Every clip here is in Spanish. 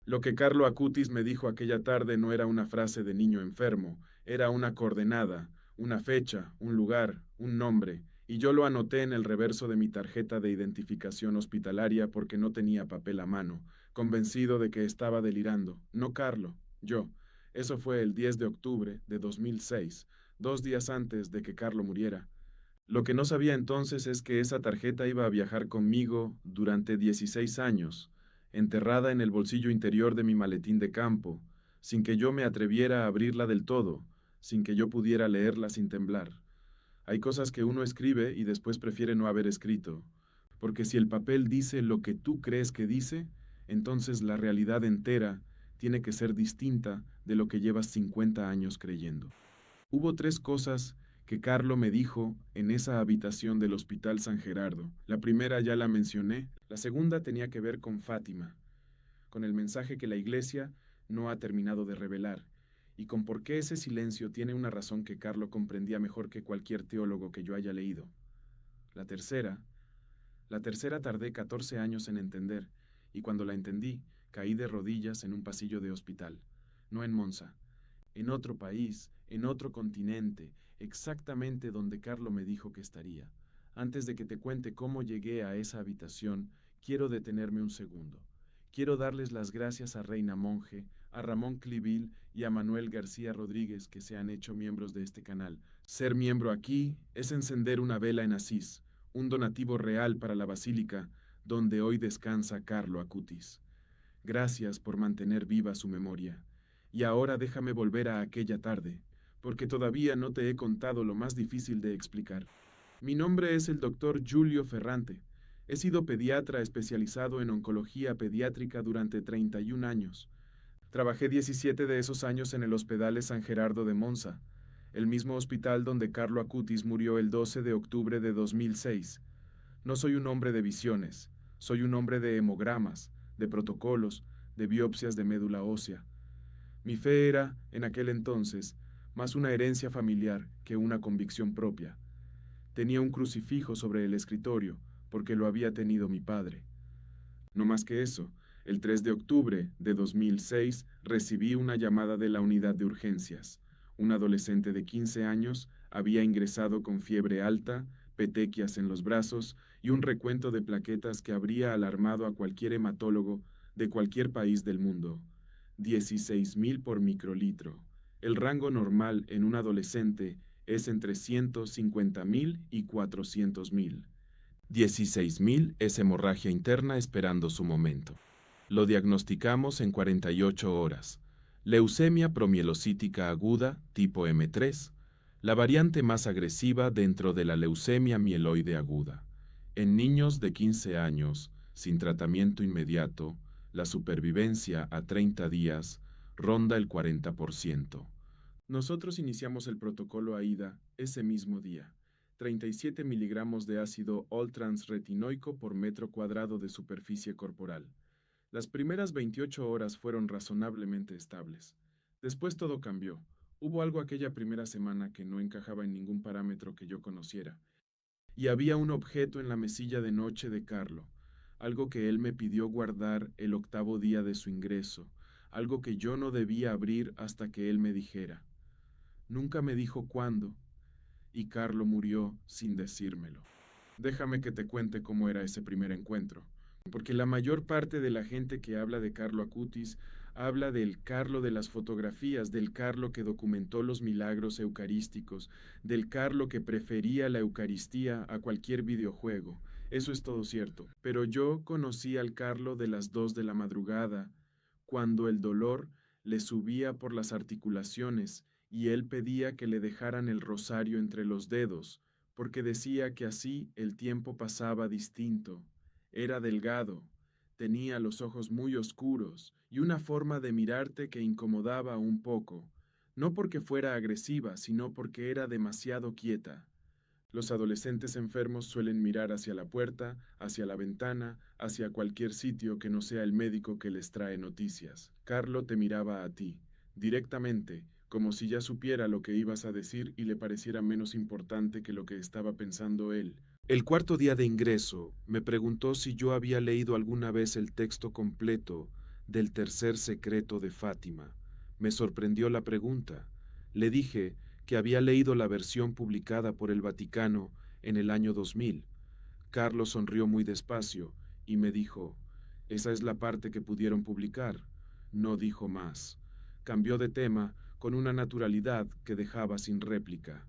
Lo que Carlo Acutis me dijo aquella tarde no era una frase de niño enfermo, era una coordenada, una fecha, un lugar, un nombre, y yo lo anoté en el reverso de mi tarjeta de identificación hospitalaria porque no tenía papel a mano, convencido de que estaba delirando. No Carlo, yo. Eso fue el 10 de octubre de 2006, 2 días antes de que Carlo muriera. Lo que no sabía entonces es que esa tarjeta iba a viajar conmigo durante 16 años, enterrada en el bolsillo interior de mi maletín de campo, sin que yo me atreviera a abrirla del todo, sin que yo pudiera leerla sin temblar. Hay cosas que uno escribe y después prefiere no haber escrito, porque si el papel dice lo que tú crees que dice, entonces la realidad entera tiene que ser distinta de lo que llevas 50 años creyendo. Hubo tres cosas que Carlo me dijo en esa habitación del Hospital San Gerardo. La primera ya la mencioné, la segunda tenía que ver con Fátima, con el mensaje que la Iglesia no ha terminado de revelar, y con por qué ese silencio tiene una razón que Carlo comprendía mejor que cualquier teólogo que yo haya leído. La tercera, la tercera tardé 14 años en entender, y cuando la entendí, caí de rodillas en un pasillo de hospital, no en Monza, en otro país, en otro continente, exactamente donde Carlo me dijo que estaría. Antes de que te cuente cómo llegué a esa habitación, quiero detenerme un segundo. Quiero darles las gracias a Reina Monge, a Ramón Clivil y a Manuel García Rodríguez que se han hecho miembros de este canal. Ser miembro aquí es encender una vela en Asís, un donativo real para la basílica donde hoy descansa Carlo Acutis. Gracias por mantener viva su memoria. Y ahora déjame volver a aquella tarde, porque todavía no te he contado lo más difícil de explicar. Mi nombre es el doctor Giulio Ferrante. He sido pediatra especializado en oncología pediátrica durante 31 años. Trabajé 17 de esos años en el Hospital San Gerardo de Monza, el mismo hospital donde Carlo Acutis murió el 12 de octubre de 2006. No soy un hombre de visiones, soy un hombre de hemogramas, de protocolos, de biopsias de médula ósea. Mi fe era, en aquel entonces, más una herencia familiar que una convicción propia. Tenía un crucifijo sobre el escritorio, porque lo había tenido mi padre. No más que eso, el 3 de octubre de 2006 recibí una llamada de la unidad de urgencias. Un adolescente de 15 años había ingresado con fiebre alta, petequias en los brazos y un recuento de plaquetas que habría alarmado a cualquier hematólogo de cualquier país del mundo. 16.000 por microlitro. El rango normal en un adolescente es entre 150.000 y 400.000. 16.000 es hemorragia interna esperando su momento. Lo diagnosticamos en 48 horas. Leucemia promielocítica aguda, tipo M3, la variante más agresiva dentro de la leucemia mieloide aguda. En niños de 15 años, sin tratamiento inmediato, la supervivencia a 30 días ronda el 40%. Nosotros iniciamos el protocolo AIDA ese mismo día. 37 miligramos de ácido all-transretinoico por metro cuadrado de superficie corporal. Las primeras 28 horas fueron razonablemente estables. Después todo cambió. Hubo algo aquella primera semana que no encajaba en ningún parámetro que yo conociera. Y había un objeto en la mesilla de noche de Carlo, algo que él me pidió guardar el 8.º día de su ingreso, algo que yo no debía abrir hasta que él me dijera. Nunca me dijo cuándo, y Carlo murió sin decírmelo. Déjame que te cuente cómo era ese primer encuentro, porque la mayor parte de la gente que habla de Carlo Acutis habla del Carlo de las fotografías, del Carlo que documentó los milagros eucarísticos, del Carlo que prefería la Eucaristía a cualquier videojuego. Eso es todo cierto, pero yo conocí al Carlo de las 2 de la madrugada, cuando el dolor le subía por las articulaciones y él pedía que le dejaran el rosario entre los dedos, porque decía que así el tiempo pasaba distinto. Era delgado, tenía los ojos muy oscuros y una forma de mirarte que incomodaba un poco, no porque fuera agresiva, sino porque era demasiado quieta. Los adolescentes enfermos suelen mirar hacia la puerta, hacia la ventana, hacia cualquier sitio que no sea el médico que les trae noticias. Carlo te miraba a ti, directamente, como si ya supiera lo que ibas a decir y le pareciera menos importante que lo que estaba pensando él. El 4.º día de ingreso me preguntó si yo había leído alguna vez el texto completo Del tercer secreto de Fátima. Me sorprendió la pregunta. Le dije que había leído la versión publicada por el Vaticano en el año 2000. Carlos sonrió muy despacio y me dijo, esa es la parte que pudieron publicar. No dijo más. Cambió de tema con una naturalidad que dejaba sin réplica.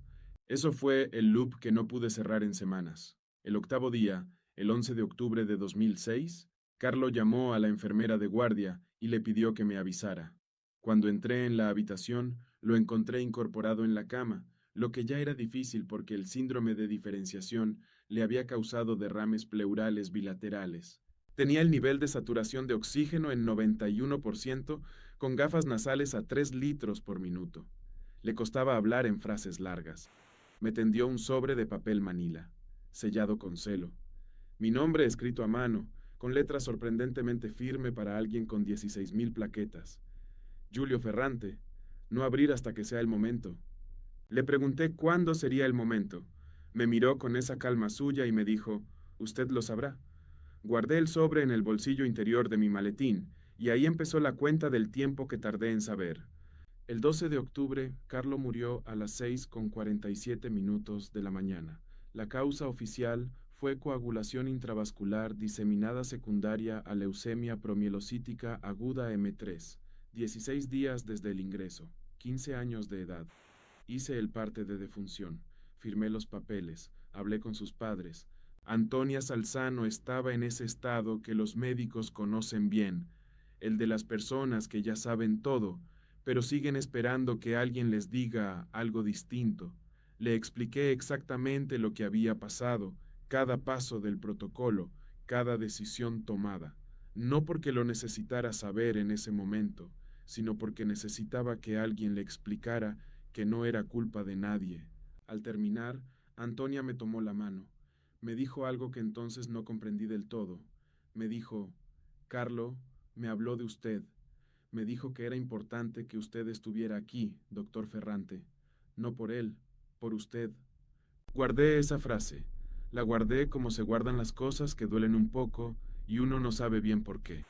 Eso fue el loop que no pude cerrar en semanas. El octavo día, el 11 de octubre de 2006, Carlo llamó a la enfermera de guardia y le pidió que me avisara. Cuando entré en la habitación, lo encontré incorporado en la cama, lo que ya era difícil porque el síndrome de diferenciación le había causado derrames pleurales bilaterales. Tenía el nivel de saturación de oxígeno en 91%, con gafas nasales a 3 litros por minuto. Le costaba hablar en frases largas. Me tendió un sobre de papel manila, sellado con celo. Mi nombre escrito a mano, con letra sorprendentemente firme para alguien con 16,000 plaquetas. Giulio Ferrante. No abrir hasta que sea el momento. Le pregunté cuándo sería el momento. Me miró con esa calma suya y me dijo, usted lo sabrá. Guardé el sobre en el bolsillo interior de mi maletín, y ahí empezó la cuenta del tiempo que tardé en saber. El 12 de octubre, Carlo murió a las 6:47 de la mañana. La causa oficial fue coagulación intravascular diseminada secundaria a leucemia promielocítica aguda M3. 16 días desde el ingreso, 15 años de edad. Hice el parte de defunción, firmé los papeles, hablé con sus padres. Antonia Salzano estaba en ese estado que los médicos conocen bien, el de las personas que ya saben todo, pero siguen esperando que alguien les diga algo distinto. Le expliqué exactamente lo que había pasado, cada paso del protocolo, cada decisión tomada, no porque lo necesitara saber en ese momento, sino porque necesitaba que alguien le explicara que no era culpa de nadie. Al terminar, Antonia me tomó la mano. Me dijo algo que entonces no comprendí del todo. Me dijo, Carlo, me habló de usted. Me dijo que era importante que usted estuviera aquí, doctor Ferrante. No por él, por usted. Guardé esa frase. La guardé como se guardan las cosas que duelen un poco y uno no sabe bien por qué.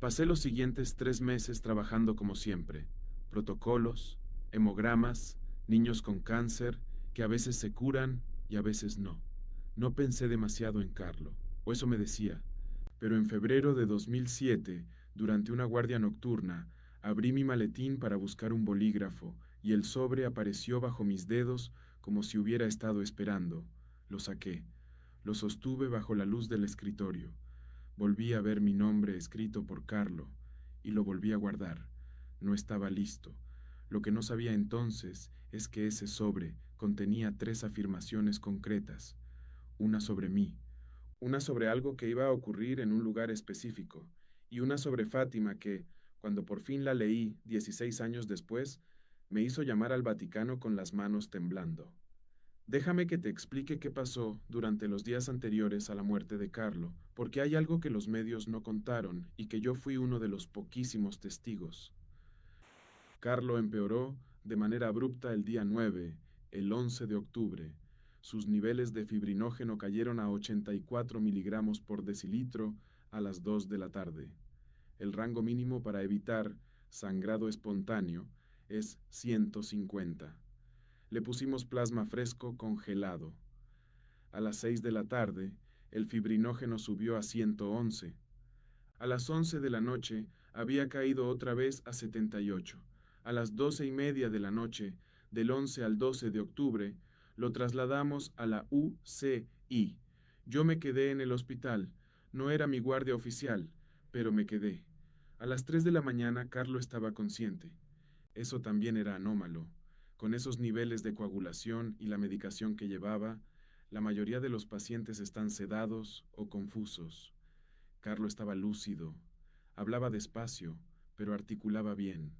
Pasé los siguientes 3 meses trabajando como siempre. Protocolos, hemogramas, niños con cáncer, que a veces se curan y a veces no. No pensé demasiado en Carlo, o eso me decía. Pero en febrero de 2007, durante una guardia nocturna, abrí mi maletín para buscar un bolígrafo y el sobre apareció bajo mis dedos como si hubiera estado esperando. Lo saqué. Lo sostuve bajo la luz del escritorio. Volví a ver mi nombre escrito por Carlo y lo volví a guardar. No estaba listo. Lo que no sabía entonces es que ese sobre contenía 3 afirmaciones concretas. Una sobre mí, una sobre algo que iba a ocurrir en un lugar específico, y una sobre Fátima que, cuando por fin la leí 16 años después, me hizo llamar al Vaticano con las manos temblando. Déjame que te explique qué pasó durante los días anteriores a la muerte de Carlo, porque hay algo que los medios no contaron y que yo fui uno de los poquísimos testigos. Carlo empeoró de manera abrupta el día 9, el 11 de octubre. Sus niveles de fibrinógeno cayeron a 84 miligramos por decilitro a las 2 de la tarde. El rango mínimo para evitar sangrado espontáneo es 150. Le pusimos plasma fresco congelado. A las 6 de la tarde, el fibrinógeno subió a 111. A las 11 de la noche, había caído otra vez a 78. A las 12:30 de la noche, del 11 al 12 de octubre, lo trasladamos a la UCI. Yo me quedé en el hospital. No era mi guardia oficial, pero me quedé. A las 3 de la mañana, Carlo estaba consciente. Eso también era anómalo. Con esos niveles de coagulación y la medicación que llevaba, la mayoría de los pacientes están sedados o confusos. Carlo estaba lúcido. Hablaba despacio, pero articulaba bien.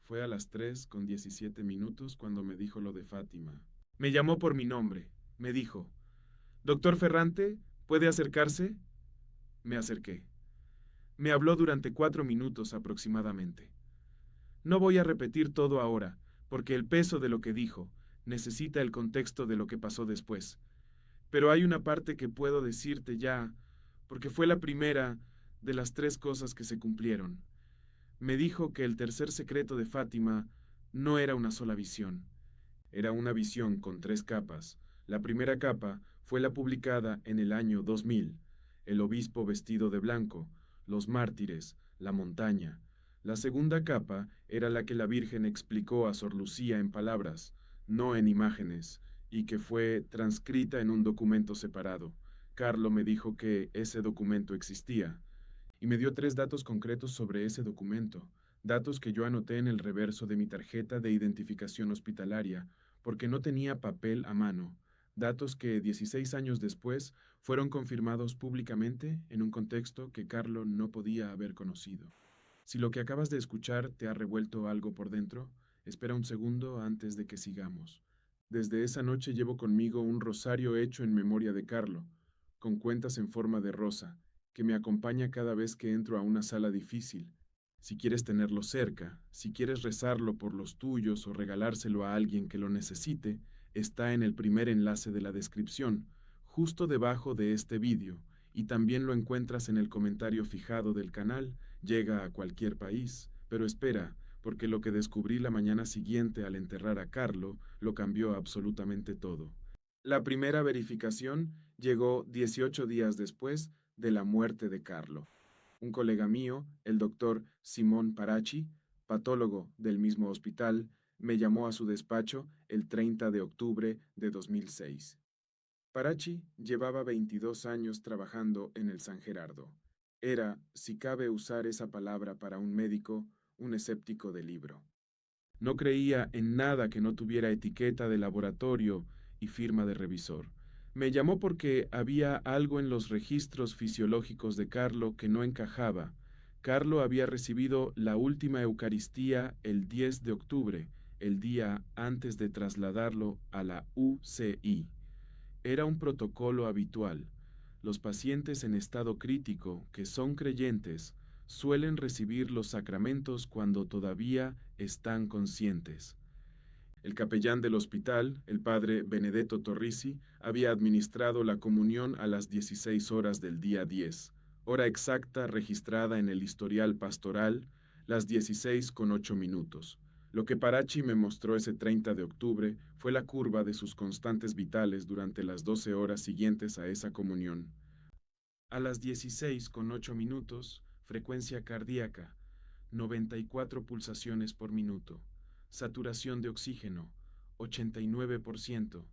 Fue a las 3:17 cuando me dijo lo de Fátima. Me llamó por mi nombre. Me dijo, «Doctor Ferrante, ¿puede acercarse?» Me acerqué. Me habló durante 4 minutos aproximadamente. No voy a repetir todo ahora, porque el peso de lo que dijo necesita el contexto de lo que pasó después. Pero hay una parte que puedo decirte ya, porque fue la primera de las 3 cosas que se cumplieron. Me dijo que el tercer secreto de Fátima no era una sola visión, era una visión con 3 capas. La primera capa fue la publicada en el año 2000, el obispo vestido de blanco, los mártires, la montaña. La segunda capa era la que la Virgen explicó a Sor Lucía en palabras, no en imágenes, y que fue transcrita en un documento separado. Carlo me dijo que ese documento existía, y me dio 3 datos concretos sobre ese documento, datos que yo anoté en el reverso de mi tarjeta de identificación hospitalaria, porque no tenía papel a mano, datos que 16 años después fueron confirmados públicamente en un contexto que Carlo no podía haber conocido. Si lo que acabas de escuchar te ha revuelto algo por dentro, espera un segundo antes de que sigamos. Desde esa noche llevo conmigo un rosario hecho en memoria de Carlo, con cuentas en forma de rosa, que me acompaña cada vez que entro a una sala difícil. Si quieres tenerlo cerca, si quieres rezarlo por los tuyos o regalárselo a alguien que lo necesite, está en el primer enlace de la descripción, justo debajo de este vídeo, y también lo encuentras en el comentario fijado del canal. Llega a cualquier país, pero espera, porque lo que descubrí la mañana siguiente al enterrar a Carlo lo cambió absolutamente todo. La primera verificación llegó 18 días después de la muerte de Carlo. Un colega mío, el doctor Simón Parachi, patólogo del mismo hospital, me llamó a su despacho el 30 de octubre de 2006. Parachi llevaba 22 años trabajando en el San Gerardo. Era, si cabe usar esa palabra para un médico, un escéptico de libro. No creía en nada que no tuviera etiqueta de laboratorio y firma de revisor. Me llamó porque había algo en los registros fisiológicos de Carlo que no encajaba. Carlo había recibido la última Eucaristía el 10 de octubre, el día antes de trasladarlo a la UCI. Era un protocolo habitual. Los pacientes en estado crítico, que son creyentes, suelen recibir los sacramentos cuando todavía están conscientes. El capellán del hospital, el padre Benedetto Torrisi, había administrado la comunión a las 16 horas del día 10, hora exacta registrada en el historial pastoral, las 16:08. Lo que Parachi me mostró ese 30 de octubre fue la curva de sus constantes vitales durante las 12 horas siguientes a esa comunión. A las 16:08, frecuencia cardíaca, 94 pulsaciones por minuto, saturación de oxígeno, 89%,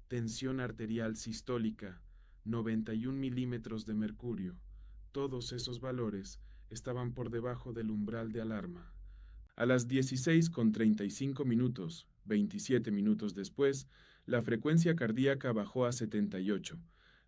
tensión arterial sistólica, 91 milímetros de mercurio. Todos esos valores estaban por debajo del umbral de alarma. A las 16:35, 27 minutos después, la frecuencia cardíaca bajó a 78,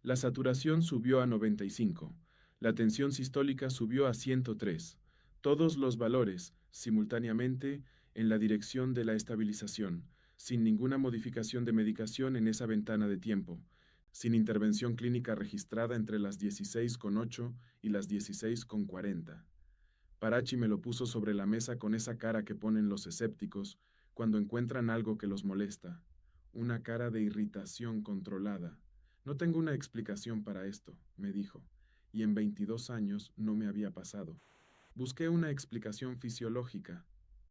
la saturación subió a 95, la tensión sistólica subió a 103, todos los valores, simultáneamente, en la dirección de la estabilización, sin ninguna modificación de medicación en esa ventana de tiempo, sin intervención clínica registrada entre las 16:08 y las 16:40. Parachi me lo puso sobre la mesa con esa cara que ponen los escépticos cuando encuentran algo que los molesta, una cara de irritación controlada. No tengo una explicación para esto, me dijo, y en 22 años no me había pasado. Busqué una explicación fisiológica.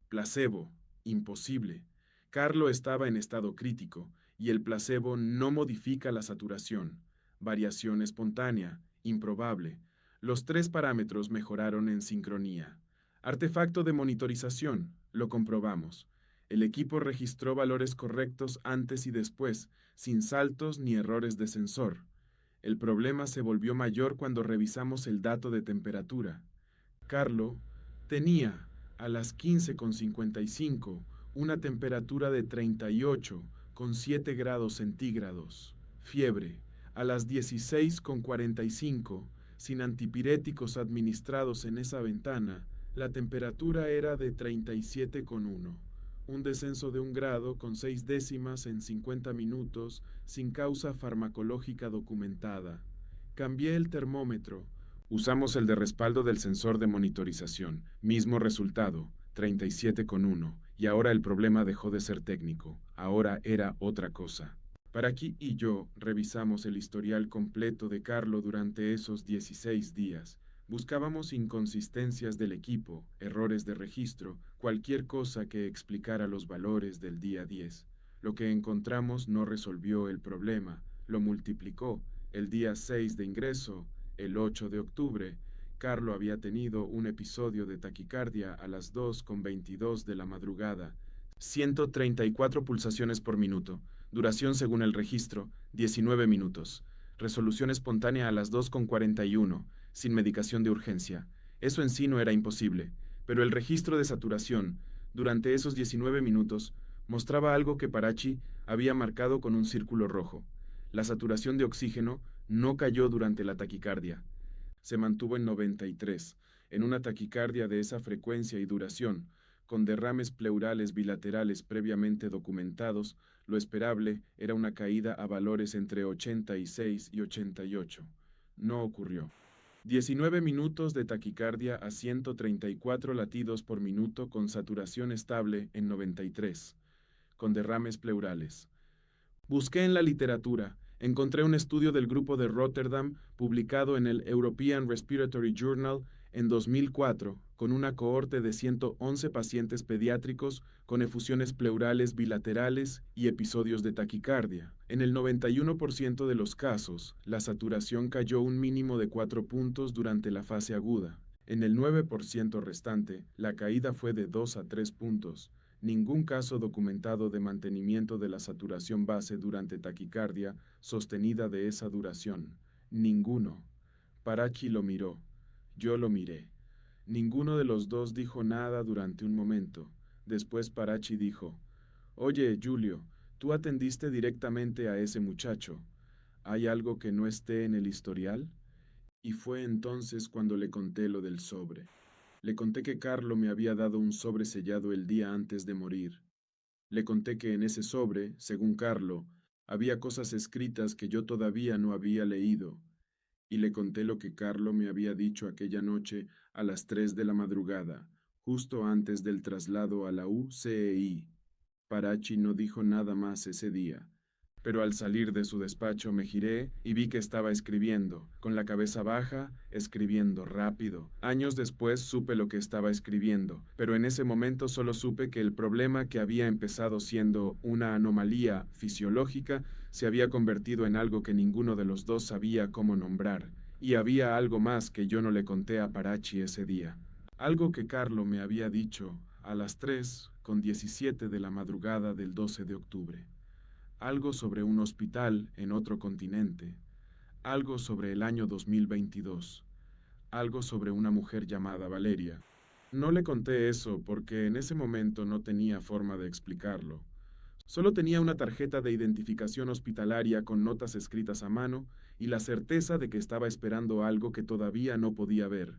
Placebo, imposible. Carlo estaba en estado crítico, y el placebo no modifica la saturación. Variación espontánea, improbable. Los 3 parámetros mejoraron en sincronía. Artefacto de monitorización, lo comprobamos. El equipo registró valores correctos antes y después, sin saltos ni errores de sensor. El problema se volvió mayor cuando revisamos el dato de temperatura. Carlo tenía, a las 15:55, una temperatura de 38,7 grados centígrados. Fiebre, a las 16:45, sin antipiréticos administrados en esa ventana, la temperatura era de 37,1. Un descenso de 1 grado con 6 décimas en 50 minutos, sin causa farmacológica documentada. Cambié el termómetro. Usamos el de respaldo del sensor de monitorización. Mismo resultado, 37,1. Y ahora el problema dejó de ser técnico. Ahora era otra cosa. Parachi y yo revisamos el historial completo de Carlo durante esos 16 días. Buscábamos inconsistencias del equipo, errores de registro, cualquier cosa que explicara los valores del día 10. Lo que encontramos no resolvió el problema, lo multiplicó. El día 6 de ingreso, el 8 de octubre, Carlo había tenido un episodio de taquicardia a las 2:22 de la madrugada, 134 pulsaciones por minuto, duración según el registro, 19 minutos, resolución espontánea a las 2:41, sin medicación de urgencia. Eso en sí no era imposible, pero el registro de saturación, durante esos 19 minutos, mostraba algo que Parachi había marcado con un círculo rojo. La saturación de oxígeno no cayó durante la taquicardia. Se mantuvo en 93, en una taquicardia de esa frecuencia y duración, con derrames pleurales bilaterales previamente documentados, lo esperable era una caída a valores entre 86 y 88. No ocurrió. 19 minutos de taquicardia a 134 latidos por minuto con saturación estable en 93, con derrames pleurales. Busqué en la literatura, encontré un estudio del grupo de Rotterdam publicado en el European Respiratory Journal en 2004, con una cohorte de 111 pacientes pediátricos con efusiones pleurales bilaterales y episodios de taquicardia. En el 91% de los casos, la saturación cayó un mínimo de 4 puntos durante la fase aguda. En el 9% restante, la caída fue de 2 a 3 puntos. Ningún caso documentado de mantenimiento de la saturación base durante taquicardia sostenida de esa duración. Ninguno. Parachi lo miró. Yo lo miré. Ninguno de los dos dijo nada durante un momento. Después Parachi dijo: «Oye, Julio, tú atendiste directamente a ese muchacho. ¿Hay algo que no esté en el historial?». Y fue entonces cuando le conté lo del sobre. Le conté que Carlo me había dado un sobre sellado el día antes de morir. Le conté que en ese sobre, según Carlo, había cosas escritas que yo todavía no había leído. Y le conté lo que Carlo me había dicho aquella noche a las 3 de la madrugada, justo antes del traslado a la UCEI. Parachi no dijo nada más ese día. Pero al salir de su despacho me giré y vi que estaba escribiendo, con la cabeza baja, escribiendo rápido. Años después supe lo que estaba escribiendo, pero en ese momento solo supe que el problema que había empezado siendo una anomalía fisiológica se había convertido en algo que ninguno de los dos sabía cómo nombrar, y había algo más que yo no le conté a Parachi ese día. Algo que Carlo me había dicho a las 3:17 de la madrugada del 12 de octubre. Algo sobre un hospital en otro continente, algo sobre el año 2022, algo sobre una mujer llamada Valeria. No le conté eso porque en ese momento no tenía forma de explicarlo. Solo tenía una tarjeta de identificación hospitalaria con notas escritas a mano y la certeza de que estaba esperando algo que todavía no podía ver.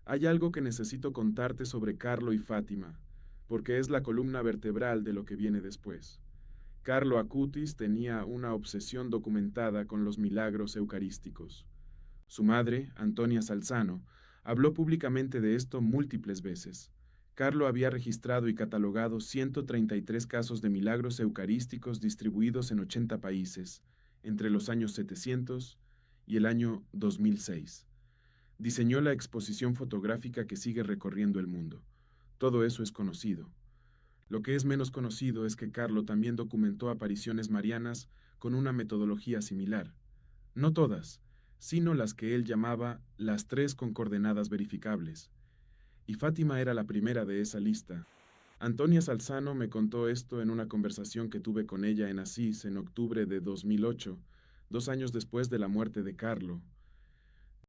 Hay algo que necesito contarte sobre Carlo y Fátima, porque es la columna vertebral de lo que viene después. Carlo Acutis tenía una obsesión documentada con los milagros eucarísticos. Su madre, Antonia Salzano, habló públicamente de esto múltiples veces. Carlo había registrado y catalogado 133 casos de milagros eucarísticos distribuidos en 80 países, entre los años 700 y el año 2006. Diseñó la exposición fotográfica que sigue recorriendo el mundo. Todo eso es conocido. Lo que es menos conocido es que Carlo también documentó apariciones marianas con una metodología similar. No todas, sino las que él llamaba las 3 con coordenadas verificables. Y Fátima era la primera de esa lista. Antonia Salzano me contó esto en una conversación que tuve con ella en Asís en octubre de 2008, 2 años después de la muerte de Carlo.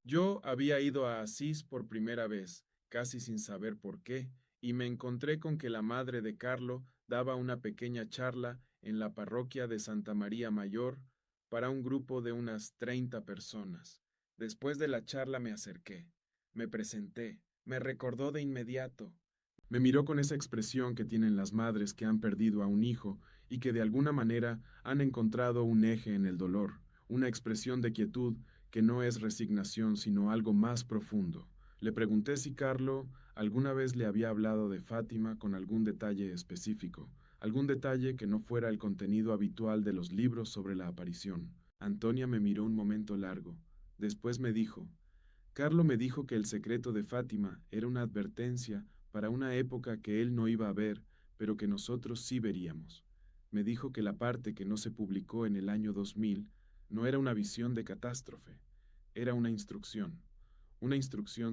Yo había ido a Asís por primera vez, casi sin saber por qué, y me encontré con que la madre de Carlo daba una pequeña charla en la parroquia de Santa María Mayor para un grupo de unas 30 personas. Después de la charla me acerqué, me presenté, me recordó de inmediato. Me miró con esa expresión que tienen las madres que han perdido a un hijo y que de alguna manera han encontrado un eje en el dolor, una expresión de quietud que no es resignación sino algo más profundo. Le pregunté si Carlo alguna vez le había hablado de Fátima con algún detalle específico, algún detalle que no fuera el contenido habitual de los libros sobre la aparición. Antonia me miró un momento largo. Después me dijo: Carlo me dijo que el secreto de Fátima era una advertencia para una época que él no iba a ver, pero que nosotros sí veríamos. Me dijo que la parte que no se publicó en el año 2000 no era una visión de catástrofe, era una instrucción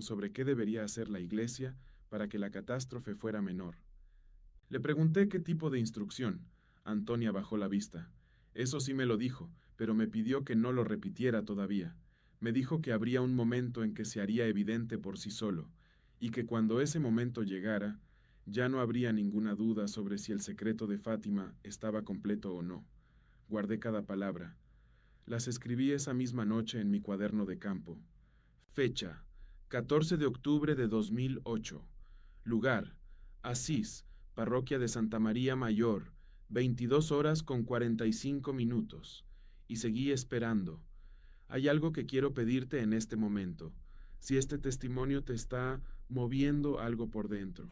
sobre qué debería hacer la Iglesia para que la catástrofe fuera menor. Le pregunté qué tipo de instrucción. Antonia bajó la vista. Eso sí me lo dijo, pero me pidió que no lo repitiera todavía. Me dijo que habría un momento en que se haría evidente por sí solo, y que cuando ese momento llegara, ya no habría ninguna duda sobre si el secreto de Fátima estaba completo o no. Guardé cada palabra. Las escribí esa misma noche en mi cuaderno de campo. Fecha: 14 de octubre de 2008. Lugar: Asís, Parroquia de Santa María Mayor, 22 horas con 45 minutos. Y seguí esperando. Hay algo que quiero pedirte en este momento. Si este testimonio te está moviendo algo por dentro,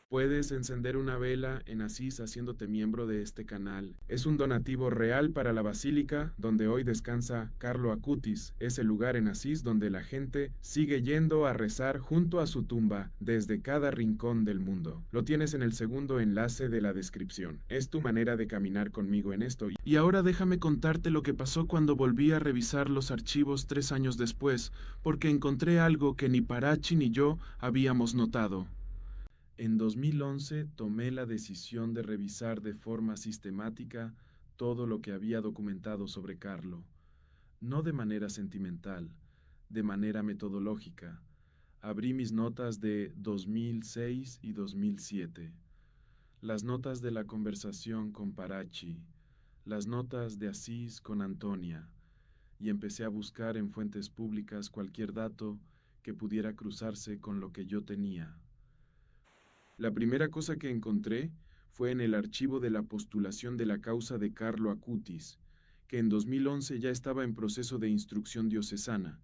puedes encender una vela en Asís haciéndote miembro de este canal. Es un donativo real para la basílica donde hoy descansa Carlo Acutis, ese lugar en Asís donde la gente sigue yendo a rezar junto a su tumba desde cada rincón del mundo. Lo tienes en el segundo enlace de la descripción. Es tu manera de caminar conmigo en esto. Y ahora déjame contarte lo que pasó cuando volví a revisar los archivos 3 años después, porque encontré algo que ni Parachi ni yo habíamos notado. En 2011 tomé la decisión de revisar de forma sistemática todo lo que había documentado sobre Carlo, no de manera sentimental, de manera metodológica. Abrí mis notas de 2006 y 2007, las notas de la conversación con Parachi, las notas de Asís con Antonia, y empecé a buscar en fuentes públicas cualquier dato que pudiera cruzarse con lo que yo tenía. La primera cosa que encontré fue en el archivo de la postulación de la causa de Carlo Acutis, que en 2011 ya estaba en proceso de instrucción diocesana.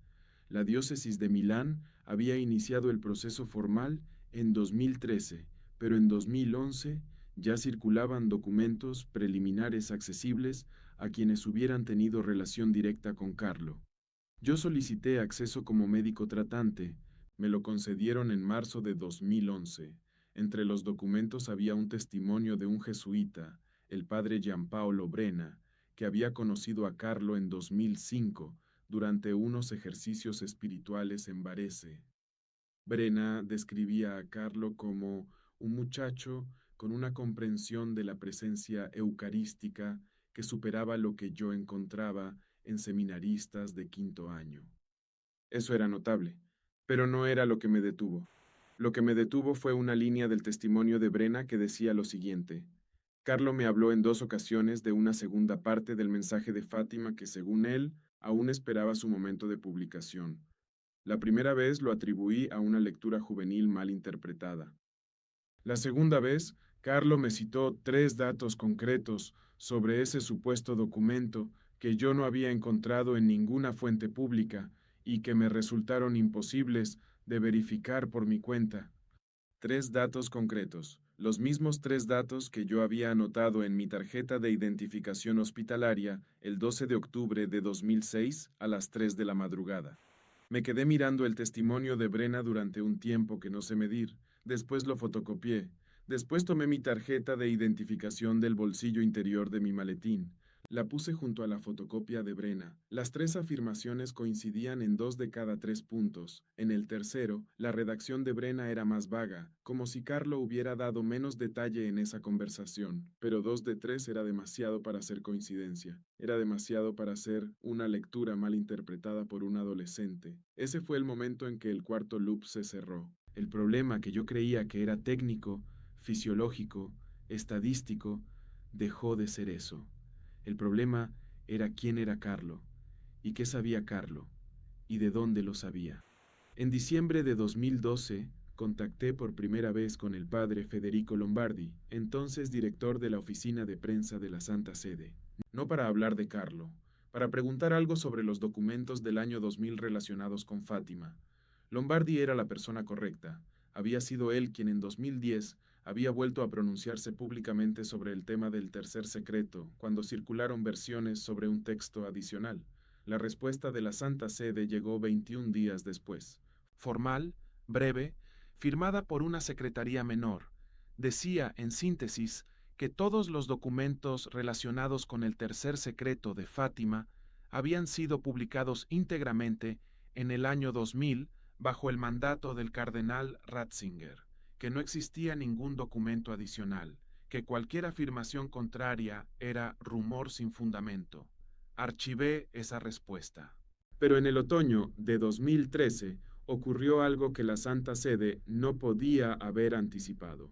La diócesis de Milán había iniciado el proceso formal en 2013, pero en 2011 ya circulaban documentos preliminares accesibles a quienes hubieran tenido relación directa con Carlo. Yo solicité acceso como médico tratante. Me lo concedieron en marzo de 2011. Entre los documentos había un testimonio de un jesuita, el padre Giampaolo Brena, que había conocido a Carlo en 2005 durante unos ejercicios espirituales en Varese. Brena describía a Carlo como un muchacho con una comprensión de la presencia eucarística que superaba lo que yo encontraba en seminaristas de 5º año. Eso era notable, pero no era lo que me detuvo. Lo que me detuvo fue una línea del testimonio de Brena que decía lo siguiente. Carlo me habló en 2 ocasiones de una segunda parte del mensaje de Fátima que, según él, aún esperaba su momento de publicación. La primera vez lo atribuí a una lectura juvenil mal interpretada. La segunda vez, Carlo me citó 3 datos concretos sobre ese supuesto documento que yo no había encontrado en ninguna fuente pública y que me resultaron imposibles de verificar por mi cuenta. 3 datos concretos, los mismos 3 datos que yo había anotado en mi tarjeta de identificación hospitalaria el 12 de octubre de 2006 a las 3 de la madrugada. Me quedé mirando el testimonio de Brena durante un tiempo que no sé medir. Después lo fotocopié. Después tomé mi tarjeta de identificación del bolsillo interior de mi maletín. La puse junto a la fotocopia de Brena. Las 3 afirmaciones coincidían en 2 de cada 3 puntos. En el tercero, la redacción de Brena era más vaga, como si Carlo hubiera dado menos detalle en esa conversación. Pero 2 de 3 era demasiado para ser coincidencia. Era demasiado para ser una lectura mal interpretada por un adolescente. Ese fue el momento en que el cuarto loop se cerró. El problema que yo creía que era técnico, fisiológico, estadístico, dejó de ser eso. El problema era quién era Carlo, y qué sabía Carlo, y de dónde lo sabía. En diciembre de 2012, contacté por primera vez con el padre Federico Lombardi, entonces director de la oficina de prensa de la Santa Sede. No para hablar de Carlo, para preguntar algo sobre los documentos del año 2000 relacionados con Fátima. Lombardi era la persona correcta. Había sido él quien en 2010 había vuelto a pronunciarse públicamente sobre el tema del tercer secreto, cuando circularon versiones sobre un texto adicional. La respuesta de la Santa Sede llegó 21 días después. formal, breve, firmada por una secretaría menor. Decía, en síntesis, que todos los documentos relacionados con el tercer secreto de Fátima habían sido publicados íntegramente en el año 2000 bajo el mandato del cardenal Ratzinger, que no existía ningún documento adicional, que cualquier afirmación contraria era rumor sin fundamento. Archivé esa respuesta. Pero en el otoño de 2013 ocurrió algo que la Santa Sede no podía haber anticipado,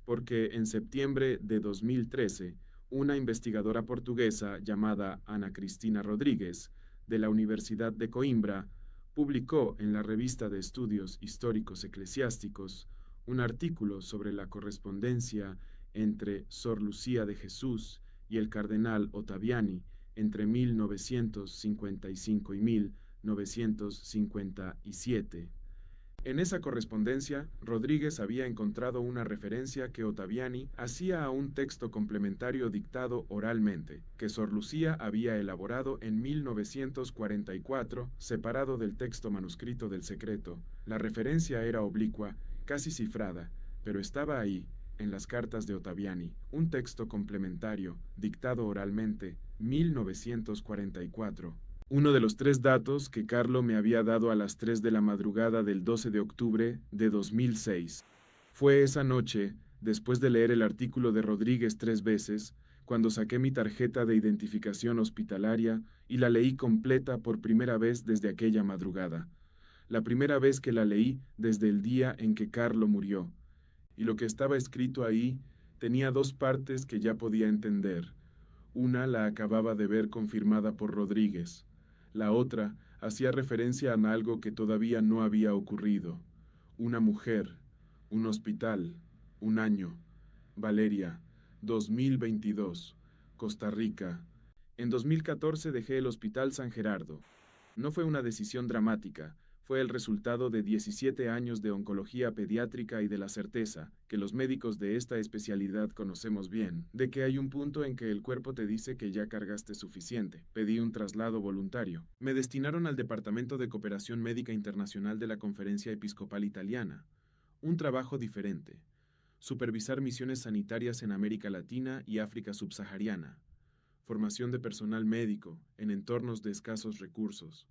porque en septiembre de 2013, una investigadora portuguesa llamada Ana Cristina Rodríguez, de la Universidad de Coimbra, publicó en la revista de Estudios Históricos Eclesiásticos un artículo sobre la correspondencia entre Sor Lucía de Jesús y el cardenal Ottaviani entre 1955 y 1957. En esa correspondencia, Rodríguez había encontrado una referencia que Ottaviani hacía a un texto complementario dictado oralmente, que Sor Lucía había elaborado en 1944, separado del texto manuscrito del secreto. La referencia era oblicua, casi cifrada, pero estaba ahí, en las cartas de Ottaviani, un texto complementario, dictado oralmente, 1944. Uno de los 3 datos que Carlo me había dado a las 3 de la madrugada del 12 de octubre de 2006. Fue esa noche, después de leer el artículo de Rodríguez 3 veces, cuando saqué mi tarjeta de identificación hospitalaria y la leí completa por primera vez desde aquella madrugada. La primera vez que la leí desde el día en que Carlo murió. Y lo que estaba escrito ahí tenía 2 partes que ya podía entender. Una la acababa de ver confirmada por Rodríguez. La otra hacía referencia a algo que todavía no había ocurrido. Una mujer, un hospital, un año. Valeria, 2022, Costa Rica. En 2014 dejé el Hospital San Gerardo. No fue una decisión dramática, fue el resultado de 17 años de oncología pediátrica y de la certeza, que los médicos de esta especialidad conocemos bien, de que hay un punto en que el cuerpo te dice que ya cargaste suficiente. Pedí un traslado voluntario. Me destinaron al Departamento de Cooperación Médica Internacional de la Conferencia Episcopal Italiana. Un trabajo diferente. Supervisar misiones sanitarias en América Latina y África subsahariana. Formación de personal médico en entornos de escasos recursos.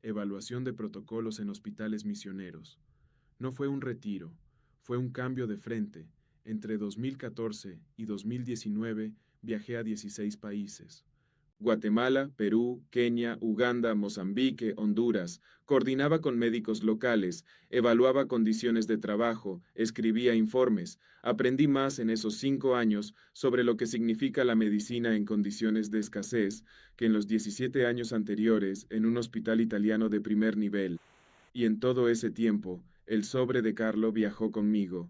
Evaluación de protocolos en hospitales misioneros. No fue un retiro, fue un cambio de frente. Entre 2014 y 2019 viajé a 16 países. Guatemala, Perú, Kenia, Uganda, Mozambique, Honduras. Coordinaba con médicos locales, evaluaba condiciones de trabajo, escribía informes. Aprendí más en esos 5 años sobre lo que significa la medicina en condiciones de escasez que en los 17 años anteriores en un hospital italiano de primer nivel. Y en todo ese tiempo, el sobre de Carlo viajó conmigo,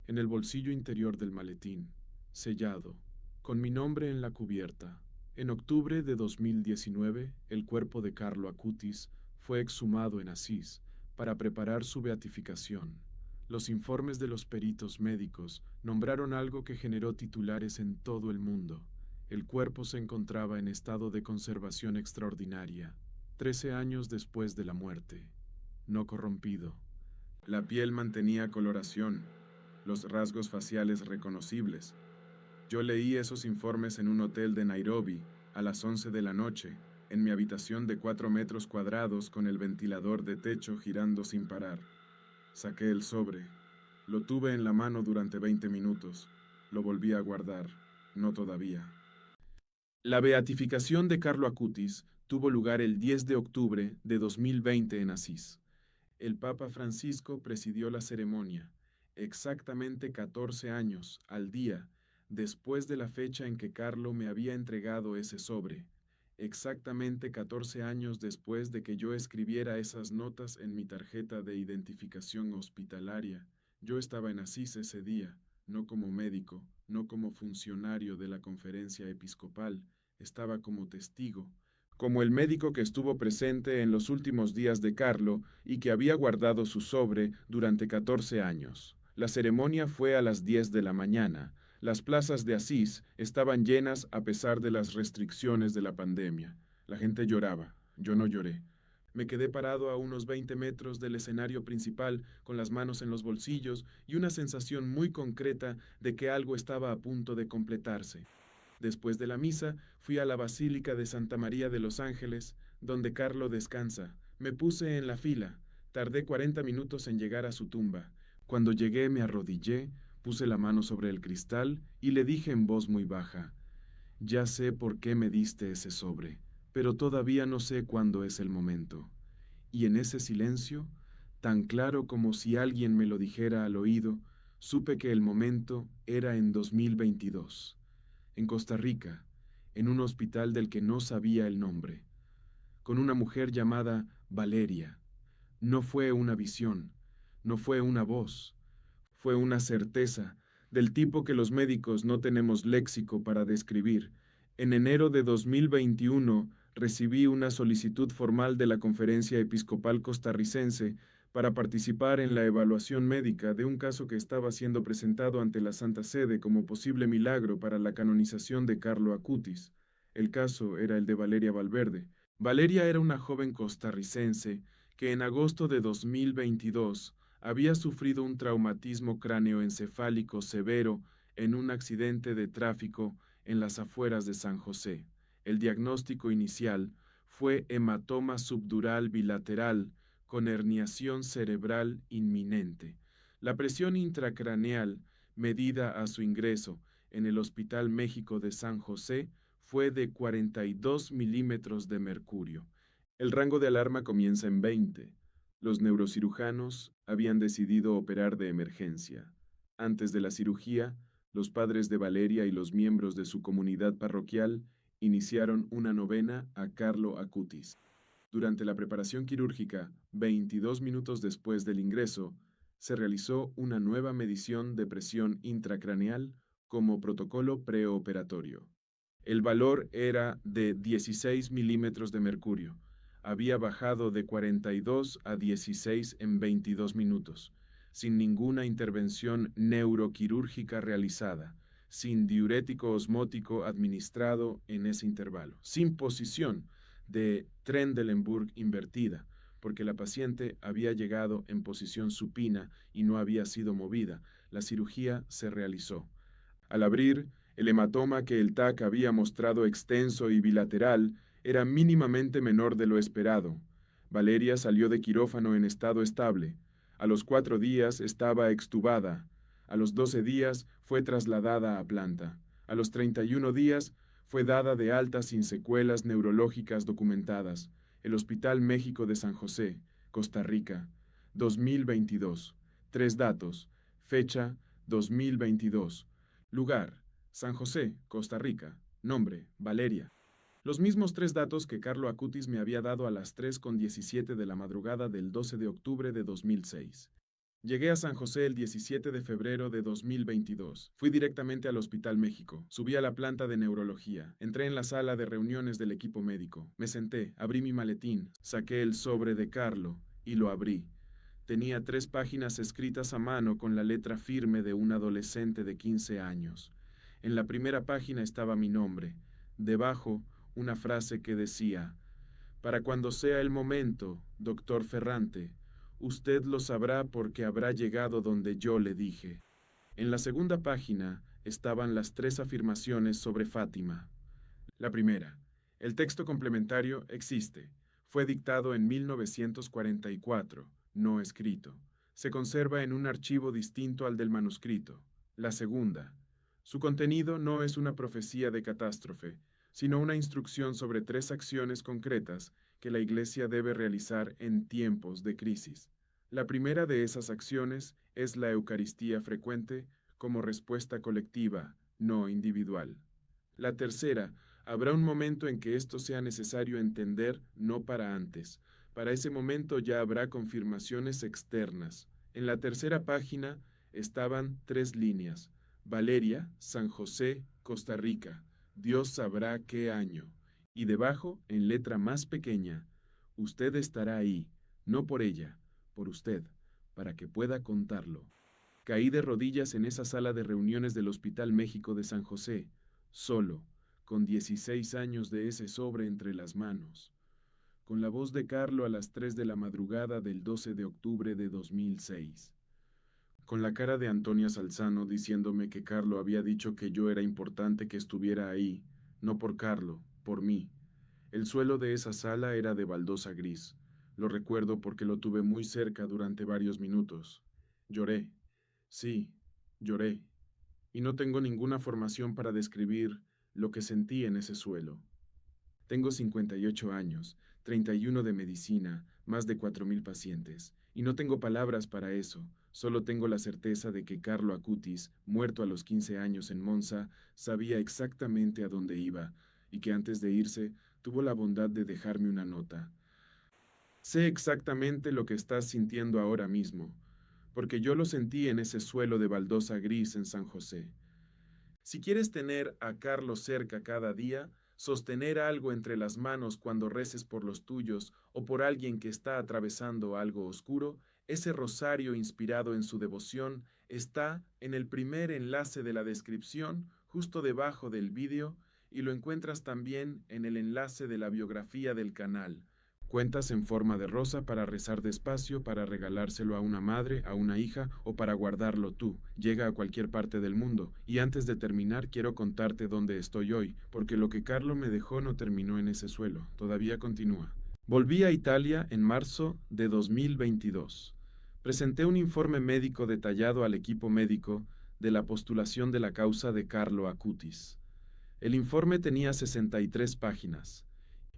en el bolsillo interior del maletín, sellado, con mi nombre en la cubierta. En octubre de 2019, el cuerpo de Carlo Acutis fue exhumado en Asís para preparar su beatificación. Los informes de los peritos médicos nombraron algo que generó titulares en todo el mundo. El cuerpo se encontraba en estado de conservación extraordinaria, 13 años después de la muerte, no corrompido. La piel mantenía coloración, los rasgos faciales reconocibles. Yo leí esos informes en un hotel de Nairobi a las 11 de la noche, en mi habitación de 4 metros cuadrados con el ventilador de techo girando sin parar. Saqué el sobre. Lo tuve en la mano durante 20 minutos. Lo volví a guardar. No todavía. La beatificación de Carlo Acutis tuvo lugar el 10 de octubre de 2020 en Asís. El Papa Francisco presidió la ceremonia, exactamente 14 años, al día, después de la fecha en que Carlo me había entregado ese sobre, exactamente 14 años después de que yo escribiera esas notas en mi tarjeta de identificación hospitalaria. Yo estaba en Asís ese día, no como médico, no como funcionario de la conferencia episcopal, estaba como testigo, como el médico que estuvo presente en los últimos días de Carlo y que había guardado su sobre durante 14 años. La ceremonia fue a las 10 de la mañana. Las plazas de Asís estaban llenas a pesar de las restricciones de la pandemia. La gente lloraba. Yo no lloré. Me quedé parado a unos 20 metros del escenario principal, con las manos en los bolsillos y una sensación muy concreta de que algo estaba a punto de completarse. Después de la misa, fui a la Basílica de Santa María de los Ángeles, donde Carlo descansa. Me puse en la fila. Tardé 40 minutos en llegar a su tumba. Cuando llegué me arrodillé, puse la mano sobre el cristal y le dije en voz muy baja: ya sé por qué me diste ese sobre, pero todavía no sé cuándo es el momento. Y en ese silencio, tan claro como si alguien me lo dijera al oído, supe que el momento era en 2022, en Costa Rica, en un hospital del que no sabía el nombre, con una mujer llamada Valeria. No fue una visión, no fue una voz, fue una certeza, del tipo que los médicos no tenemos léxico para describir. En enero de 2021 recibí una solicitud formal de la Conferencia Episcopal Costarricense para participar en la evaluación médica de un caso que estaba siendo presentado ante la Santa Sede como posible milagro para la canonización de Carlo Acutis. El caso era el de Valeria Valverde. Valeria era una joven costarricense que en agosto de 2022 había sufrido un traumatismo cráneoencefálico severo en un accidente de tráfico en las afueras de San José. El diagnóstico inicial fue hematoma subdural bilateral con herniación cerebral inminente. La presión intracraneal, medida a su ingreso en el Hospital México de San José, fue de 42 milímetros de mercurio. El rango de alarma comienza en 20. Los neurocirujanos habían decidido operar de emergencia. Antes de la cirugía, los padres de Valeria y los miembros de su comunidad parroquial iniciaron una novena a Carlo Acutis. Durante la preparación quirúrgica, 22 minutos después del ingreso, se realizó una nueva medición de presión intracraneal como protocolo preoperatorio. El valor era de 16 milímetros de mercurio. Había bajado de 42 a 16 en 22 minutos, sin ninguna intervención neuroquirúrgica realizada, sin diurético osmótico administrado en ese intervalo, sin posición de Trendelenburg invertida, porque la paciente había llegado en posición supina y no había sido movida. La cirugía se realizó. Al abrir, el hematoma que el TAC había mostrado extenso y bilateral era mínimamente menor de lo esperado. Valeria salió de quirófano en estado estable. A los 4 días estaba extubada. A los 12 días fue trasladada a planta. A los 31 días fue dada de alta sin secuelas neurológicas documentadas. El Hospital México de San José, Costa Rica, 2022. 3 datos. Fecha, 2022. Lugar, San José, Costa Rica. Nombre, Valeria. Los mismos 3 datos que Carlo Acutis me había dado a las 3:17 de la madrugada del 12 de octubre de 2006. Llegué a San José el 17 de febrero de 2022. Fui directamente al Hospital México. Subí a la planta de neurología. Entré en la sala de reuniones del equipo médico. Me senté, abrí mi maletín, saqué el sobre de Carlo y lo abrí. Tenía 3 páginas escritas a mano con la letra firme de un adolescente de 15 años. En la primera página estaba mi nombre. Debajo, una frase que decía: para cuando sea el momento, doctor Ferrante, usted lo sabrá porque habrá llegado donde yo le dije. En la segunda página estaban las 3 afirmaciones sobre Fátima. La primera: el texto complementario existe. Fue dictado en 1944, no escrito. Se conserva en un archivo distinto al del manuscrito. La segunda: su contenido no es una profecía de catástrofe, sino una instrucción sobre 3 acciones concretas que la Iglesia debe realizar en tiempos de crisis. La primera de esas acciones es la Eucaristía frecuente como respuesta colectiva, no individual. La tercera: habrá un momento en que esto sea necesario entender, no para antes. Para ese momento ya habrá confirmaciones externas. En la tercera página estaban 3 líneas. Valeria, San José, Costa Rica. Dios sabrá qué año. Y debajo, en letra más pequeña: usted estará ahí, no por ella, por usted, para que pueda contarlo. Caí de rodillas en esa sala de reuniones del Hospital México de San José, solo, con 16 años de ese sobre entre las manos. con la voz de Carlo a las 3 de la madrugada del 12 de octubre de 2006. Con la cara de Antonia Salzano diciéndome que Carlo había dicho que yo era importante que estuviera ahí, no por Carlo, por mí. El suelo de esa sala era de baldosa gris. Lo recuerdo porque lo tuve muy cerca durante varios minutos. Lloré. Sí, lloré. Y no tengo ninguna formación para describir lo que sentí en ese suelo. Tengo 58 años, 31 de medicina, más de 4.000 pacientes, y no tengo palabras para eso. Solo tengo la certeza de que Carlo Acutis, muerto a los 15 años en Monza, sabía exactamente a dónde iba, y que antes de irse tuvo la bondad de dejarme una nota. Sé exactamente lo que estás sintiendo ahora mismo, porque yo lo sentí en ese suelo de baldosa gris en San José. Si quieres tener a Carlos cerca cada día, sostener algo entre las manos cuando reces por los tuyos o por alguien que está atravesando algo oscuro, ese rosario inspirado en su devoción está en el primer enlace de la descripción, justo debajo del vídeo, y lo encuentras también en el enlace de la biografía del canal. Cuentas en forma de rosa para rezar despacio, para regalárselo a una madre, a una hija o para guardarlo tú. Llega a cualquier parte del mundo. Y antes de terminar quiero contarte dónde estoy hoy, porque lo que Carlo me dejó no terminó en ese suelo, todavía continúa. Volví a Italia en marzo de 2022. Presenté un informe médico detallado al equipo médico de la postulación de la causa de Carlo Acutis. El informe tenía 63 páginas.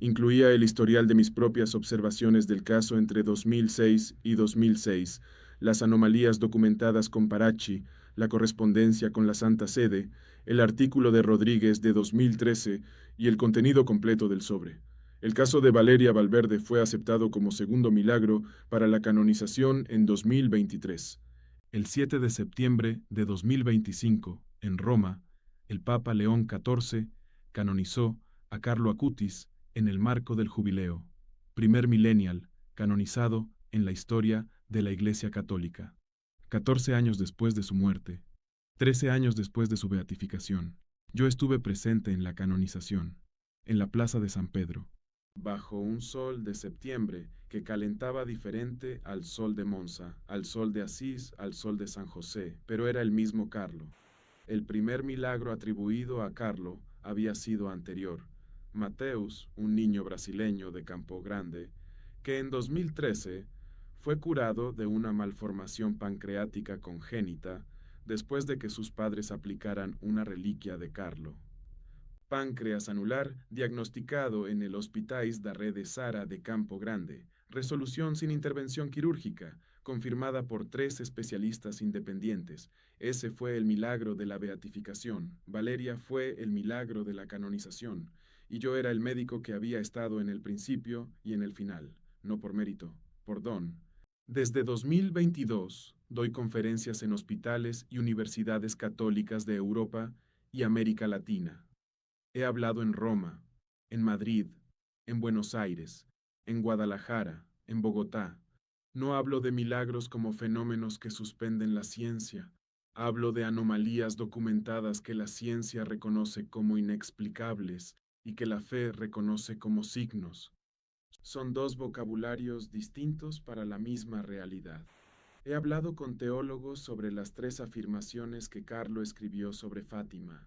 Incluía el historial de mis propias observaciones del caso entre 2006 y 2006, las anomalías documentadas con Paracci, la correspondencia con la Santa Sede, el artículo de Rodríguez de 2013 y el contenido completo del sobre. El caso de Valeria Valverde fue aceptado como segundo milagro para la canonización en 2023. El 7 de septiembre de 2025, en Roma, el Papa León XIV canonizó a Carlo Acutis en el marco del jubileo, primer millennial, canonizado en la historia de la Iglesia Católica. 14 años después de su muerte, 13 años después de su beatificación, yo estuve presente en la canonización, en la Plaza de San Pedro, bajo un sol de septiembre que calentaba diferente al sol de Monza, al sol de Asís, al sol de San José, pero era el mismo Carlo. El primer milagro atribuido a Carlo había sido anterior. Mateus, un niño brasileño de Campo Grande, que en 2013 fue curado de una malformación pancreática congénita después de que sus padres aplicaran una reliquia de Carlo. Páncreas anular diagnosticado en el Hospitais da Rede Sara de Campo Grande. Resolución sin intervención quirúrgica, confirmada por 3 especialistas independientes. Ese fue el milagro de la beatificación. Valeria fue el milagro de la canonización. Y yo era el médico que había estado en el principio y en el final. No por mérito, por don. Desde 2022 doy conferencias en hospitales y universidades católicas de Europa y América Latina. He hablado en Roma, en Madrid, en Buenos Aires, en Guadalajara, en Bogotá. No hablo de milagros como fenómenos que suspenden la ciencia. Hablo de anomalías documentadas que la ciencia reconoce como inexplicables y que la fe reconoce como signos. Son 2 vocabularios distintos para la misma realidad. He hablado con teólogos sobre las 3 afirmaciones que Carlo escribió sobre Fátima.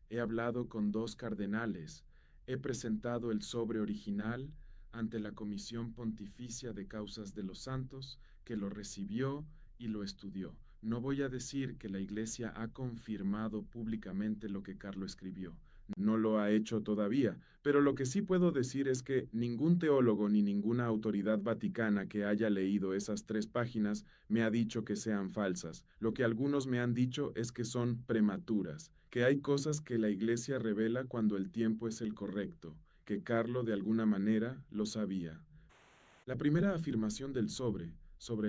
He hablado con 2 cardenales. He presentado el sobre original ante la Comisión Pontificia de Causas de los Santos, que lo recibió y lo estudió. No voy a decir que la Iglesia ha confirmado públicamente lo que Carlo escribió. No lo ha hecho todavía, pero lo que sí puedo decir es que ningún teólogo ni ninguna autoridad vaticana que haya leído esas 3 páginas me ha dicho que sean falsas. Lo que algunos me han dicho es que son prematuras, que hay cosas que la Iglesia revela cuando el tiempo es el correcto, que Carlo de alguna manera lo sabía. La primera afirmación del sobre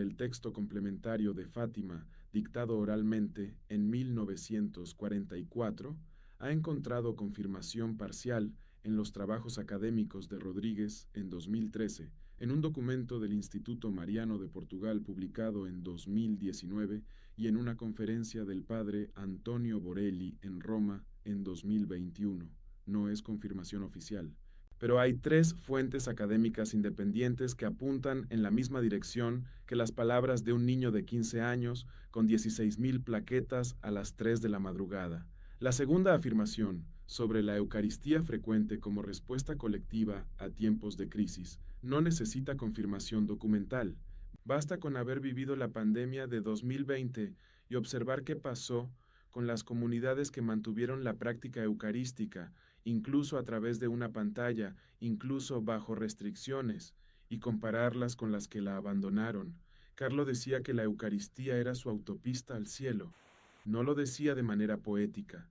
el texto complementario de Fátima, dictado oralmente en 1944, ha encontrado confirmación parcial en los trabajos académicos de Rodríguez en 2013, en un documento del Instituto Mariano de Portugal publicado en 2019 y en una conferencia del padre Antonio Borelli en Roma en 2021. No es confirmación oficial. pero hay 3 fuentes académicas independientes que apuntan en la misma dirección que las palabras de un niño de 15 años con 16.000 plaquetas a las 3 de la madrugada. La segunda afirmación, sobre la Eucaristía frecuente como respuesta colectiva a tiempos de crisis, no necesita confirmación documental. Basta con haber vivido la pandemia de 2020 y observar qué pasó con las comunidades que mantuvieron la práctica eucarística, incluso a través de una pantalla, incluso bajo restricciones, y compararlas con las que la abandonaron. Carlo decía que la Eucaristía era su autopista al cielo. No lo decía de manera poética,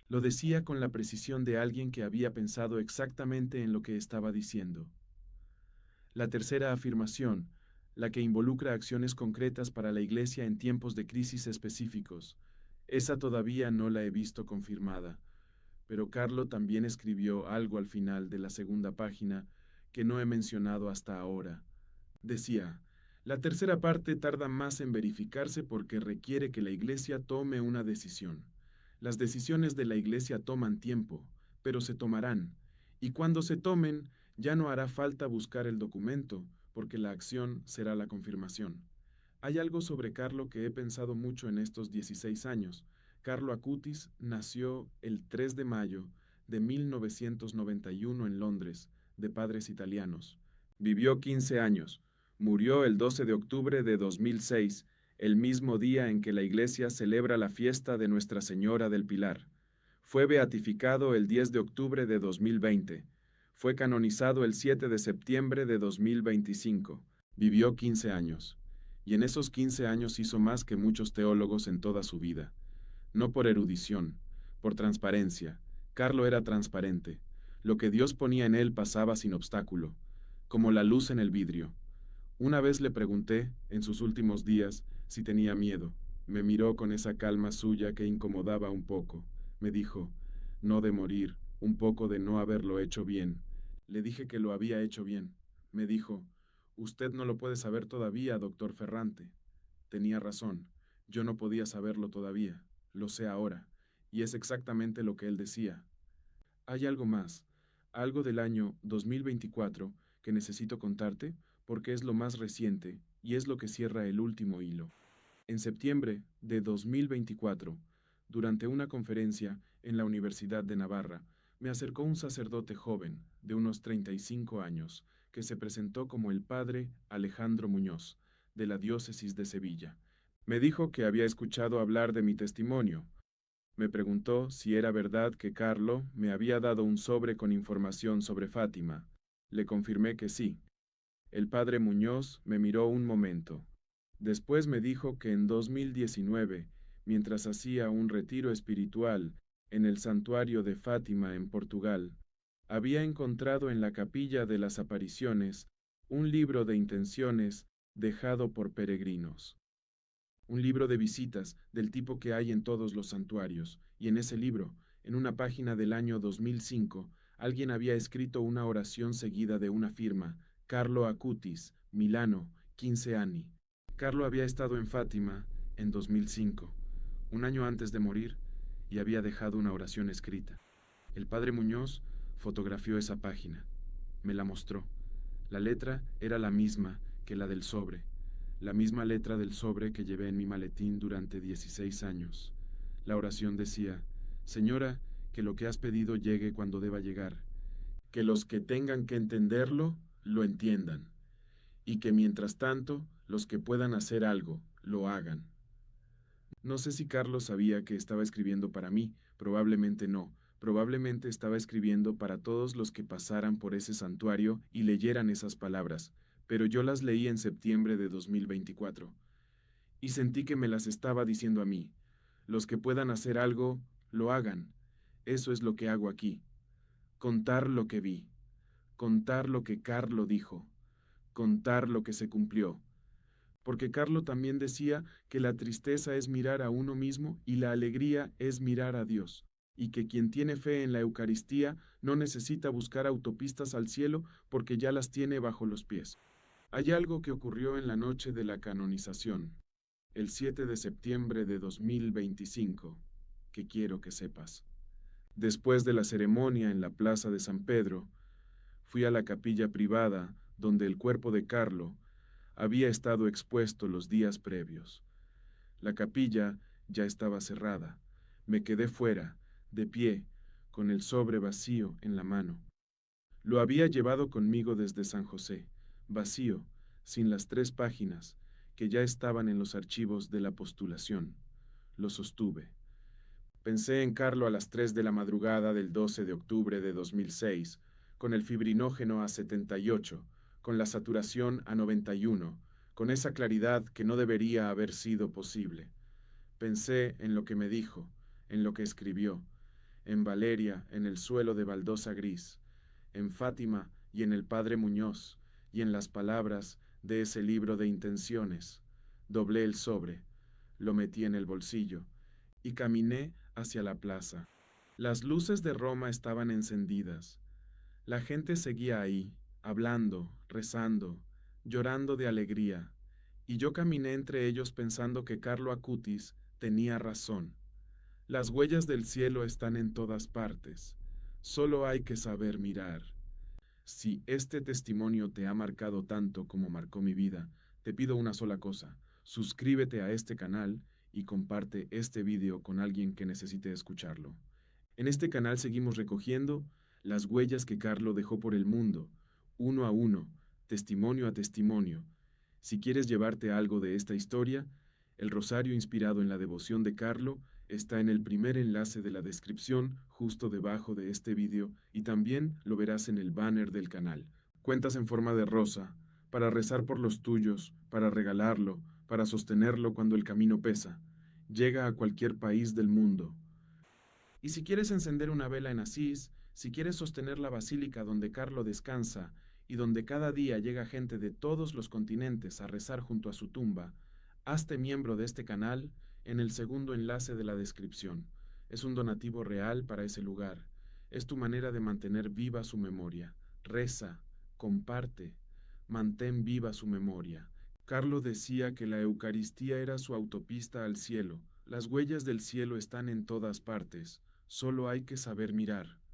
lo decía con la precisión de alguien que había pensado exactamente en lo que estaba diciendo. La tercera afirmación, la que involucra acciones concretas para la Iglesia en tiempos de crisis específicos, esa todavía no la he visto confirmada, pero Carlo también escribió algo al final de la segunda página que no he mencionado hasta ahora. Decía, la tercera parte tarda más en verificarse porque requiere que la Iglesia tome una decisión. Las decisiones de la Iglesia toman tiempo, pero se tomarán, y cuando se tomen, ya no hará falta buscar el documento, porque la acción será la confirmación. Hay algo sobre Carlo que he pensado mucho en estos 16 años. Carlo Acutis nació el 3 de mayo de 1991 en Londres, de padres italianos. Vivió 15 años. Murió el 12 de octubre de 2006, el mismo día en que la Iglesia celebra la fiesta de Nuestra Señora del Pilar. Fue beatificado el 10 de octubre de 2020. Fue canonizado el 7 de septiembre de 2025. Vivió 15 años. Y en esos 15 años hizo más que muchos teólogos en toda su vida. No por erudición, por transparencia. Carlo era transparente. Lo que Dios ponía en él pasaba sin obstáculo, como la luz en el vidrio. Una vez le pregunté, en sus últimos días, si tenía miedo. Me miró con esa calma suya que incomodaba un poco. Me dijo, no de morir, un poco de no haberlo hecho bien. Le dije que lo había hecho bien. Me dijo, usted no lo puede saber todavía, doctor Ferrante. Tenía razón, yo no podía saberlo todavía, lo sé ahora, y es exactamente lo que él decía. Hay algo más, algo del año 2024 que necesito contarte porque es lo más reciente y es lo que cierra el último hilo. En septiembre de 2024, durante una conferencia en la Universidad de Navarra, me acercó un sacerdote joven, de unos 35 años, que se presentó como el padre Alejandro Muñoz, de la diócesis de Sevilla. Me dijo que había escuchado hablar de mi testimonio. Me preguntó si era verdad que Carlo me había dado un sobre con información sobre Fátima. Le confirmé que sí. El padre Muñoz me miró un momento. Después me dijo que en 2019, mientras hacía un retiro espiritual en el santuario de Fátima en Portugal, había encontrado en la capilla de las apariciones un libro de intenciones dejado por peregrinos. Un libro de visitas del tipo que hay en todos los santuarios, y en ese libro, en una página del año 2005, alguien había escrito una oración seguida de una firma, Carlo Acutis, Milano, 15 anni. Carlo había estado en Fátima en 2005, un año antes de morir, y había dejado una oración escrita. El padre Muñoz fotografió esa página. Me la mostró. La letra era la misma que la del sobre, la misma letra del sobre que llevé en mi maletín durante 16 años. La oración decía, Señora, que lo que has pedido llegue cuando deba llegar, que los que tengan que entenderlo, lo entiendan, y que mientras tanto, los que puedan hacer algo, lo hagan. No sé si Carlos sabía que estaba escribiendo para mí, probablemente no. Probablemente estaba escribiendo para todos los que pasaran por ese santuario y leyeran esas palabras, pero yo las leí en septiembre de 2024. Y sentí que me las estaba diciendo a mí. Los que puedan hacer algo, lo hagan. Eso es lo que hago aquí. Contar lo que vi. Contar lo que Carlo dijo. Contar lo que se cumplió. Porque Carlo también decía que la tristeza es mirar a uno mismo y la alegría es mirar a Dios, y que quien tiene fe en la Eucaristía no necesita buscar autopistas al cielo porque ya las tiene bajo los pies. Hay algo que ocurrió en la noche de la canonización, el 7 de septiembre de 2025, que quiero que sepas. Después de la ceremonia en la plaza de San Pedro, Fui a la capilla privada, donde el cuerpo de Carlo había estado expuesto los días previos. La capilla ya estaba cerrada. Me quedé fuera, de pie, con el sobre vacío en la mano. Lo había llevado conmigo desde San José, vacío, sin las 3 páginas, que ya estaban en los archivos de la postulación. Lo sostuve. Pensé en Carlo a las 3 de la madrugada del 12 de octubre de 2006, con el fibrinógeno a 78, con la saturación a 91, con esa claridad que no debería haber sido posible. Pensé en lo que me dijo, en lo que escribió, en Valeria, en el suelo de baldosa gris, en Fátima y en el padre Muñoz, y en las palabras de ese libro de intenciones. Doblé el sobre, lo metí en el bolsillo, y caminé hacia la plaza. Las luces de Roma estaban encendidas. La gente seguía ahí, hablando, rezando, llorando de alegría, y yo caminé entre ellos pensando que Carlo Acutis tenía razón. Las huellas del cielo están en todas partes. Solo hay que saber mirar. Si este testimonio te ha marcado tanto como marcó mi vida, te pido una sola cosa: suscríbete a este canal y comparte este video con alguien que necesite escucharlo. En este canal seguimos recogiendo las huellas que Carlo dejó por el mundo, uno a uno, testimonio a testimonio. Si quieres llevarte algo de esta historia, el rosario inspirado en la devoción de Carlo está en el primer enlace de la descripción justo debajo de este video, y también lo verás en el banner del canal. Cuentas en forma de rosa, para rezar por los tuyos, para regalarlo, para sostenerlo cuando el camino pesa. Llega a cualquier país del mundo. Y si quieres encender una vela en Asís, si quieres sostener la basílica donde Carlo descansa y donde cada día llega gente de todos los continentes a rezar junto a su tumba, hazte miembro de este canal en el segundo enlace de la descripción. Es un donativo real para ese lugar. Es tu manera de mantener viva su memoria. Reza, comparte, mantén viva su memoria. Carlo decía que la Eucaristía era su autopista al cielo. Las huellas del cielo están en todas partes. Solo hay que saber mirar.